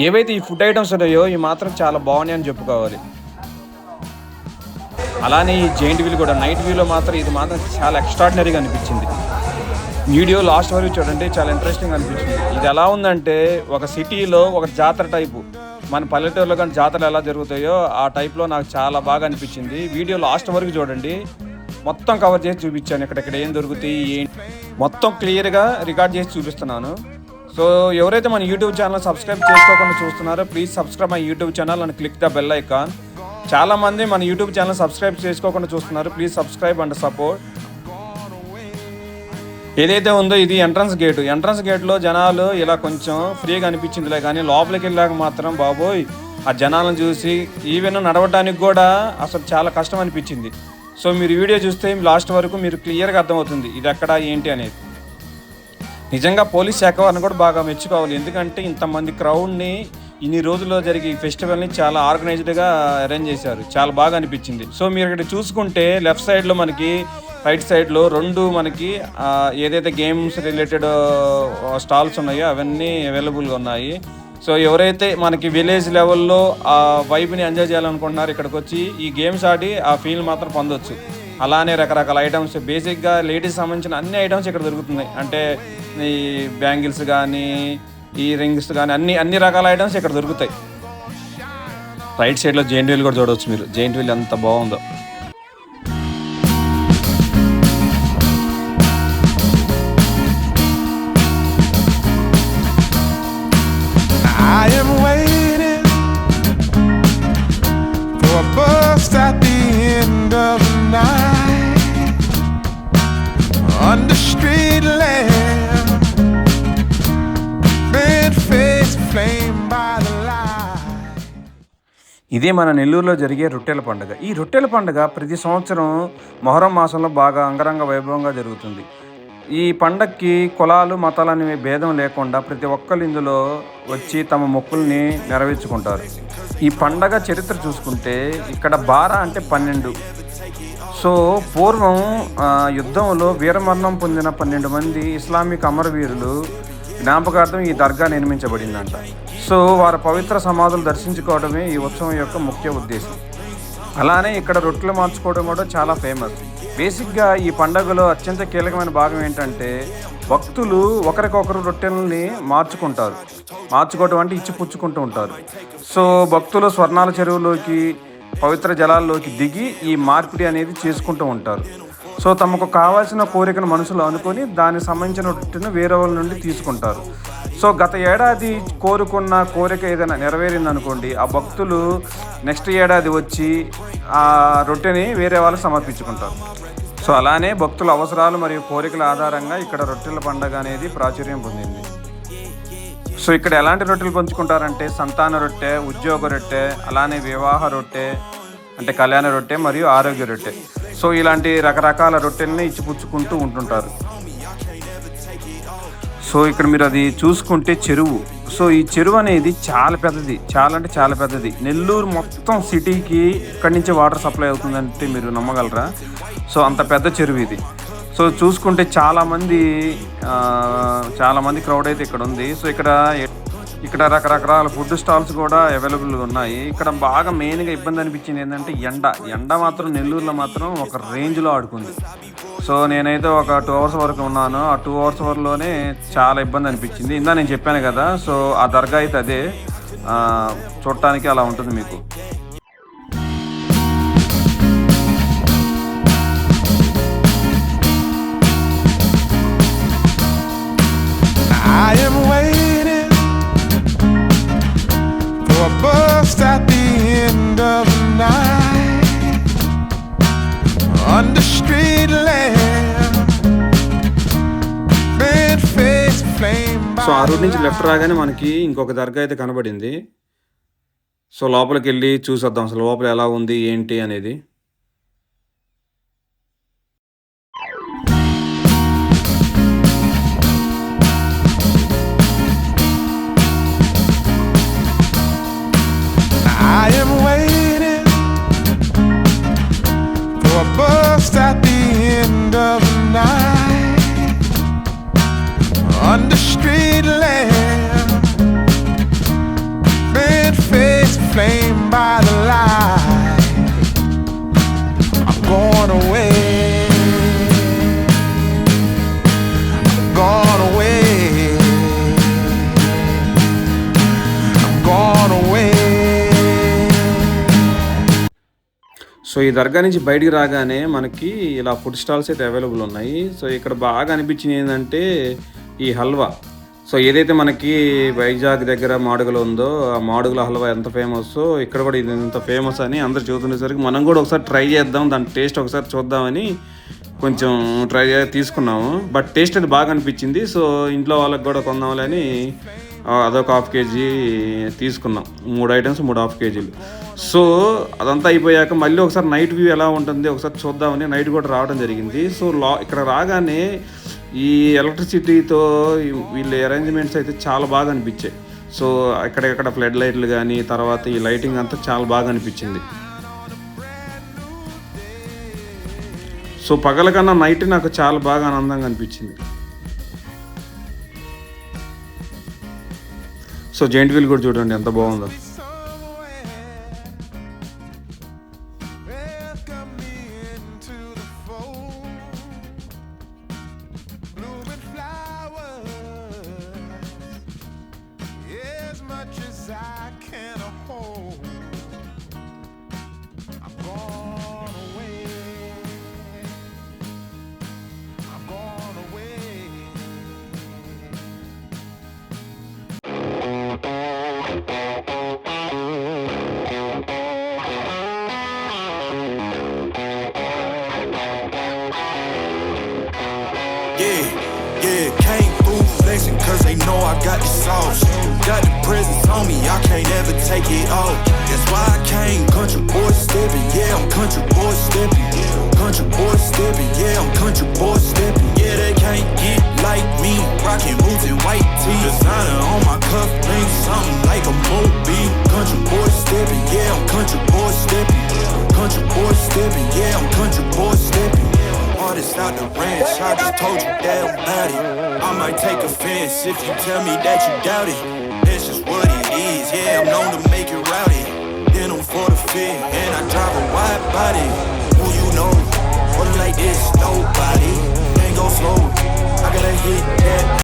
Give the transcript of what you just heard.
ఏవైతే ఈ food items ఉన్నాయో ఇవి మాత్రం చాలా బాగున్నాయి అని చెప్పుకోవాలి. అలానే ఈ జెయింట్ వీల్ కూడా నైట్ వ్యూలో మాత్రం ఇది మాత్రం చాలా ఎక్స్ట్రాడినరీగా అనిపించింది. వీడియో లాస్ట్ వరకు చూడండి, చాలా ఇంట్రెస్టింగ్ అనిపించింది. ఇది ఎలా ఉందంటే ఒక సిటీలో ఒక జాతర టైపు, మన పల్లెటూరులో కానీ జాతరలు ఎలా జరుగుతాయో ఆ టైప్లో నాకు చాలా బాగా అనిపించింది. వీడియో లాస్ట్ వరకు చూడండి, మొత్తం కవర్ చేసి చూపించాను. ఇక్కడ ఏం దొరుకుతాయి ఏంటి మొత్తం క్లియర్గా రికార్డ్ చేసి చూపిస్తున్నాను. సో ఎవరైతే మన యూట్యూబ్ ఛానల్ సబ్స్క్రైబ్ చేసుకోకుండా చూస్తున్నారో please subscribe my YouTube channel and click the bell icon. చాలామంది మన యూట్యూబ్ ఛానల్ సబ్స్క్రైబ్ చేసుకోకుండా చూస్తున్నారు, ప్లీజ్ సబ్స్క్రైబ్ అండ్ సపోర్ట్. ఏదైతే ఉందో ఇది ఎంట్రన్స్ గేట్లో జనాలు ఇలా కొంచెం ఫ్రీగా అనిపించిందిలే, కానీ లోపలికి వెళ్ళాక మాత్రం బాబోయ్ ఆ జనాలను చూసి ఈవెన్ నడవడానికి కూడా అసలు చాలా కష్టం అనిపించింది. సో మీరు వీడియో చూస్తే లాస్ట్ వరకు మీరు క్లియర్గా అర్థమవుతుంది ఇది ఎక్కడ ఏంటి అనేది. నిజంగా పోలీస్ శాఖ వారిని కూడా బాగా మెచ్చుకోవాలి, ఎందుకంటే ఇంతమంది క్రౌడ్ని ఇన్ని రోజుల్లో జరిగే ఈ ఫెస్టివల్ని చాలా ఆర్గనైజ్డ్గా అరేంజ్ చేశారు, చాలా బాగా అనిపించింది. సో మీరు ఇక్కడ చూసుకుంటే లెఫ్ట్ సైడ్లో మనకి రైట్ సైడ్లో రెండు మనకి ఏదైతే గేమ్స్ రిలేటెడ్ స్టాల్స్ ఉన్నాయో అవన్నీ అవైలబుల్గా ఉన్నాయి. సో ఎవరైతే మనకి విలేజ్ లెవెల్లో ఆ వైబ్ని ఎంజాయ్ చేయాలనుకుంటున్నారో ఇక్కడికి వచ్చి ఈ గేమ్స్ ఆడి ఆ ఫీల్ మాత్రం పొందొచ్చు. అలానే రకరకాల ఐటమ్స్, బేసిక్గా లేడీస్ సంబంధించిన అన్ని ఐటమ్స్ ఇక్కడ దొరుకుతున్నాయి. అంటే ఈ బ్యాంగిల్స్ కానీ ఈ రింగ్స్ కానీ అన్ని రకాల ఐటమ్స్ ఇక్కడ దొరుకుతాయి. రైట్ సైడ్లో జెయింట్ వీల్ కూడా చూడవచ్చు మీరు, జెయింట్ వీల్ ఎంత బాగుందో. I am waiting for a bus at the end of the night, under street lamp, bed face flame by the light. ఇదే మన నెల్లూరులో జరిగే రొట్టెల పండుగ. ఈ రొట్టెల పండుగ ప్రతి సంవత్సరం మొహరం మాసంలో బాగా అంగరంగ వైభవంగా జరుగుతుంది. ఈ పండగకి కులాలు మతాలు అనేవి భేదం లేకుండా ప్రతి ఒక్కరు ఇందులో వచ్చి తమ మొక్కుల్ని నెరవేర్చుకుంటారు. ఈ పండగ చరిత్ర చూసుకుంటే ఇక్కడ బారా అంటే 12. సో పూర్వం యుద్ధంలో వీరమరణం పొందిన 12 మంది ఇస్లామిక్ అమరవీరులు జ్ఞాపకార్థం ఈ దర్గా నిర్మించబడిందంట. సో వారి పవిత్ర సమాధులు దర్శించుకోవడమే ఈ ఉత్సవం యొక్క ముఖ్య ఉద్దేశం. అలానే ఇక్కడ రొట్టెలు మార్చుకోవడం కూడా చాలా ఫేమస్. బేసిక్గా ఈ పండుగలో అత్యంత కీలకమైన భాగం ఏంటంటే భక్తులు ఒకరికొకరు రొట్టెలని మార్చుకోవడం అంటే ఇచ్చి పుచ్చుకుంటూ ఉంటారు. సో భక్తులు స్వర్ణాల చెరువులోకి పవిత్ర జలాల్లోకి దిగి ఈ మార్పిడి అనేది చేసుకుంటూ ఉంటారు. సో తమకు కావాల్సిన కోరికను మనసులో అనుకొని దానికి సంబంధించిన రొట్టెను వేరే వాళ్ళ నుండి తీసుకుంటారు. సో గత ఏడాది కోరుకున్న కోరిక ఏదైనా నెరవేరిందనుకోండి, ఆ భక్తులు నెక్స్ట్ ఏడాది వచ్చి ఆ రొట్టెని వేరే వాళ్ళకి సమర్పించుకుంటారు. సో అలానే భక్తుల అవసరాలు మరియు కోరికల ఆధారంగా ఇక్కడ రొట్టెల పండుగ అనేది ప్రాచుర్యం పొందింది. సో ఇక్కడ ఎలాంటి రొట్టెలు పంచుకుంటారంటే సంతాన రొట్టె, ఉద్యోగ రొట్టె, అలానే వివాహ రొట్టె అంటే కళ్యాణ రొట్టె మరియు ఆరోగ్య రొట్టె. సో ఇలాంటి రకరకాల రొట్టెల్ని ఇచ్చిపుచ్చుకుంటూ ఉంటుంటారు. సో ఇక్కడ మీరు అది చూసుకుంటే చెరువు. సో ఈ చెరువు అనేది చాలా పెద్దది, చాలా పెద్దది. నెల్లూరు మొత్తం సిటీకి ఇక్కడి నుంచి వాటర్ సప్లై అవుతుందంటే మీరు నమ్మగలరా? సో అంత పెద్ద చెరువు ఇది. సో చూసుకుంటే చాలామంది క్రౌడ్ అయితే ఇక్కడ ఉంది. సో ఇక్కడ రకరకాల ఫుడ్ స్టాల్స్ కూడా అవైలబుల్గా ఉన్నాయి. ఇక్కడ బాగా మెయిన్గా ఇబ్బంది అనిపించింది ఏంటంటే ఎండ మాత్రం నెల్లూరులో మాత్రం ఒక రేంజ్లో ఆడుకుంది. సో నేనైతే ఒక 2 అవర్స్ వరకు ఉన్నాను. ఆ 2 అవర్స్ వరకులోనే చాలా ఇబ్బంది అనిపించింది. ఇందా నేను చెప్పాను కదా, సో ఆ దర్గా అయితే అదే చూడటానికి అలా ఉంటుంది మీకు. I am waiting for a bus at the end of the night, under street lamp, bed face flame by the light. So ఆ రూట్ నుంచి లెఫ్ట్ రాగానే మనకి ఇంకొక దర్గా అయితే కనబడింది. సో లోపలికి వెళ్ళి చూసొద్దాం అసలు లోపల ఎలా ఉంది ఏంటి అనేది. I am waiting for a bus at the end of the night, under street lamp, so ఈ దర్గా నుంచి బయటికి రాగానే మనకి ఇలా ఫుడ్ స్టాల్స్ అయితే అవైలబుల్ ఉన్నాయి. సో ఇక్కడ బాగా అనిపించింది ఏంటంటే ఈ హల్వా. సో ఏదైతే మనకి వైజాగ్ దగ్గర మాడుగుల ఉందో ఆ మాడుగుల హల్వా ఎంత ఫేమస్, ఇక్కడ కూడా ఇది ఎంత ఫేమస్ అని అందరు చూస్తుండేసరికి మనం కూడా ఒకసారి ట్రై చేద్దాం, దాని టేస్ట్ ఒకసారి చూద్దామని కొంచెం తీసుకున్నాము. బట్ టేస్ట్ అయితే బాగా అనిపించింది. సో ఇంట్లో వాళ్ళకి కూడా కొందామని అదొక హాఫ్ కేజీ తీసుకున్నాం. 3 ఐటమ్స్ 3 హాఫ్ కేజీలు. సో అదంతా అయిపోయాక మళ్ళీ ఒకసారి నైట్ వ్యూ ఎలా ఉంటుంది ఒకసారి చూద్దామని నైట్ కూడా రావడం జరిగింది. సో ఇక్కడ రాగానే ఈ ఎలక్ట్రిసిటీతో వీళ్ళ అరేంజ్మెంట్స్ అయితే చాలా బాగా అనిపించాయి. సో ఎక్కడెక్కడ ఫ్లడ్ లైట్లు కానీ తర్వాత ఈ లైటింగ్ అంతా చాలా బాగా అనిపించింది. సో పగల కన్నా నైట్ నాకు చాలా బాగా ఆనందంగా అనిపించింది. సో జెయింట్ వీల్ కూడా చూడండి ఎంత బాగుందో. Yeah, came through flexing cause they know I got the sauce. Got the presents on me, I can't ever take it off. That's why I came country boy stepping, yeah, I'm country boy stepping. Country boy stepping, yeah, I'm country boy stepping. Yeah, they can't get like me, rockin' boots and white tee. Designer on my cuff link, something like a movie. Country boy stepping, yeah, I'm country boy stepping. Country boy stepping, yeah, I'm country boy stepping. Artist out the ranch, I just told you that I'm about it. I might take offense if you tell me that you doubt it. That's just what it is, yeah, I'm known to make it rowdy. Then I'm for the fit, and I drive a wide body. Who you know, what like this, nobody. Ain't go slow, I gotta hit that